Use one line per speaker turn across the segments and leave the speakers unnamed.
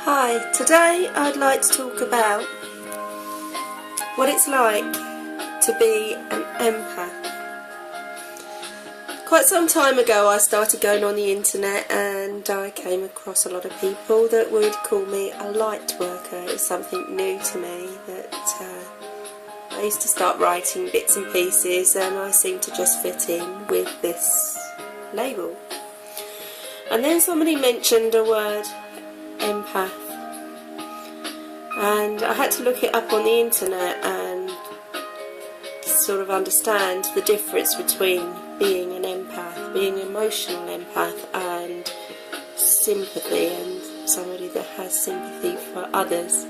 Hi, today I'd like to talk about what it's like to be an empath. Quite some time ago I started going on the internet and I came across a lot of people that would call me a light worker. It was something new to me that I used to start writing bits and pieces and I seemed to just fit in with this label. And then somebody mentioned a word, empath, and I had to look it up on the internet and sort of understand the difference between being an empath, being an emotional empath, and sympathy, and somebody that has sympathy for others.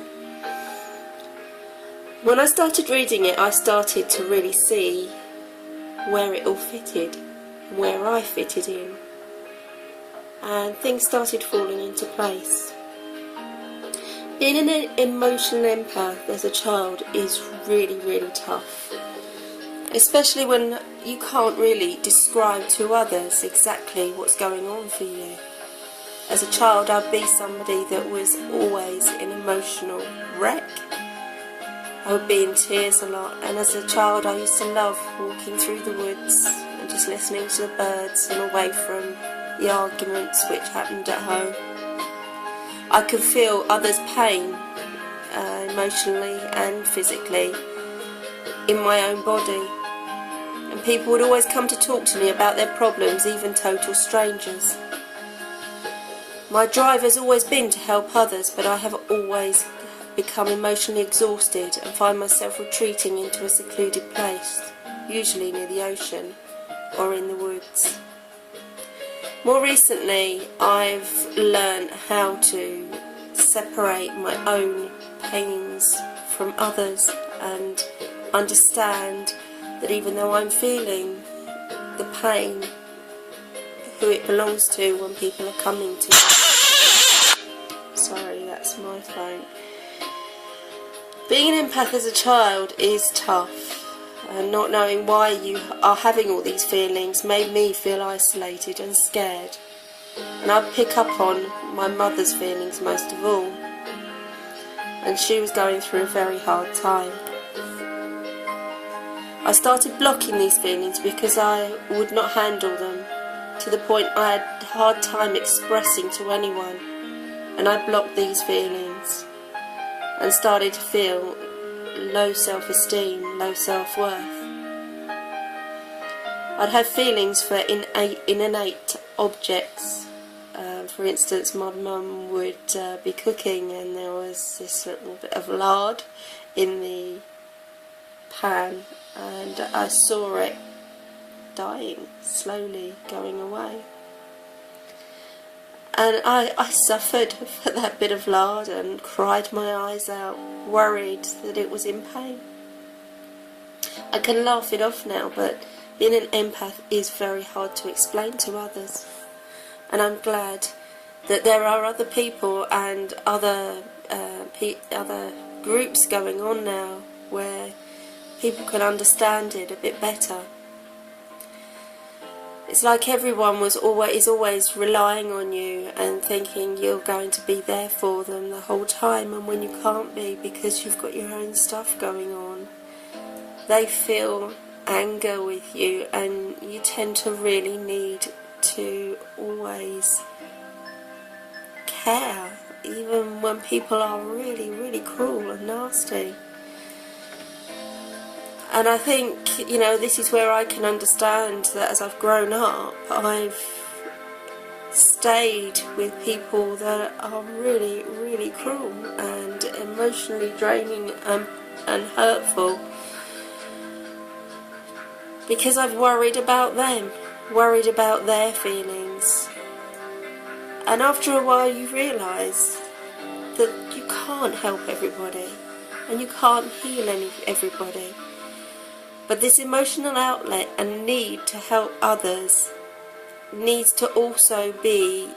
When I started reading it, I started to really see where it all fitted, where I fitted in, and things started falling into place. Being an emotional empath as a child is really, really tough, especially when you can't really describe to others exactly what's going on for you. As a child, I'd be somebody that was always an emotional wreck. I would be in tears a lot, and as a child I used to love walking through the woods and just listening to the birds and away from the arguments which happened at home. I could feel others' pain emotionally and physically in my own body, and people would always come to talk to me about their problems, even total strangers. My drive has always been to help others, but I have always become emotionally exhausted and find myself retreating into a secluded place, usually near the ocean or in the woods. More recently, I've learned how to separate my own pains from others and understand that even though I'm feeling the pain, who it belongs to when people are coming to me. Sorry, that's my phone. Being an empath as a child is tough. And not knowing why you are having all these feelings made me feel isolated and scared. And I'd pick up on my mother's feelings most of all. And she was going through a very hard time. I started blocking these feelings because I would not handle them, to the point I had a hard time expressing to anyone. And I blocked these feelings and started to feel low self-esteem, low self-worth. I'd have feelings for inanimate objects. For instance, my mum would be cooking and there was this little bit of lard in the pan and I saw it dying, slowly going away. And I suffered for that bit of lard and cried my eyes out, worried that it was in pain. I can laugh it off now, but being an empath is very hard to explain to others. And I'm glad that there are other people and other groups going on now where people can understand it a bit better. It's like everyone is always relying on you and thinking you're going to be there for them the whole time, and when you can't be because you've got your own stuff going on, they feel anger with you and you tend to really need to always care, even when people are really, really cruel and nasty. And I think, you know, this is where I can understand that as I've grown up, I've stayed with people that are really, really cruel and emotionally draining and hurtful, because I've worried about them, worried about their feelings. And after a while you realise that you can't help everybody and you can't heal everybody. But this emotional outlet and need to help others needs to also be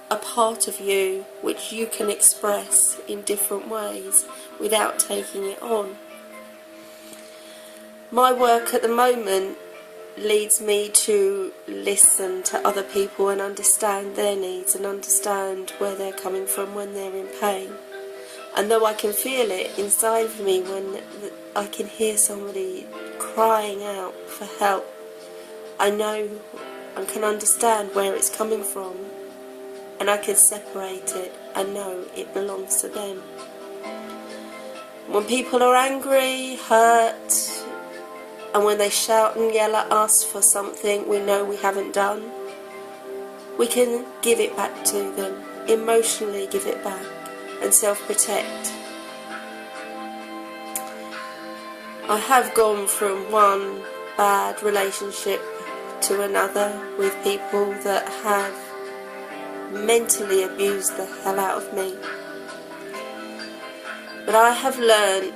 a part of you which you can express in different ways without taking it on. My work at the moment leads me to listen to other people and understand their needs and understand where they're coming from when they're in pain. And though I can feel it inside of me when I can hear somebody crying out for help, I know and can understand where it's coming from, and I can separate it and know it belongs to them. When people are angry, hurt, and when they shout and yell at us for something we know we haven't done, we can give it back to them, emotionally give it back, and self-protect. I have gone from one bad relationship to another with people that have mentally abused the hell out of me. But I have learned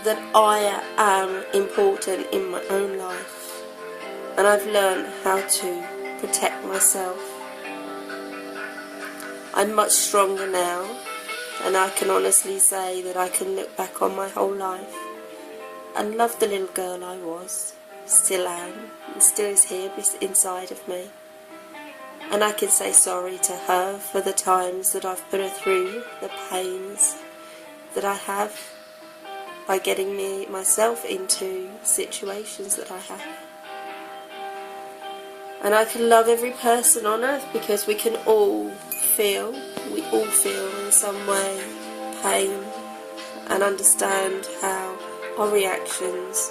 that I am important in my own life, and I've learned how to protect myself. I'm much stronger now, and I can honestly say that I can look back on my whole life and love the little girl I was, still am, and still is here inside of me. And I can say sorry to her for the times that I've put her through, the pains that I have by getting myself into situations that I have. And I can love every person on earth, because we all feel in some way pain, and understand how our reactions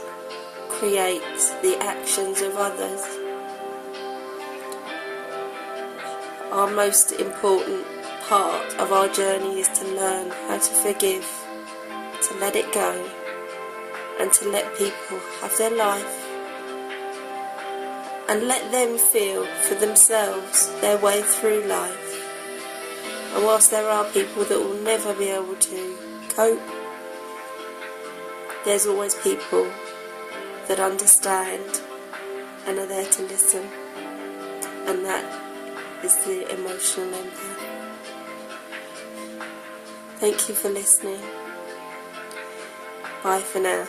create the actions of others. Our most important part of our journey is to learn how to forgive, to let it go, and to let people have their life, and let them feel for themselves their way through life. And whilst there are people that will never be able to cope, there's always people that understand and are there to listen, and that is the emotional empath. Thank you for listening. Bye for now.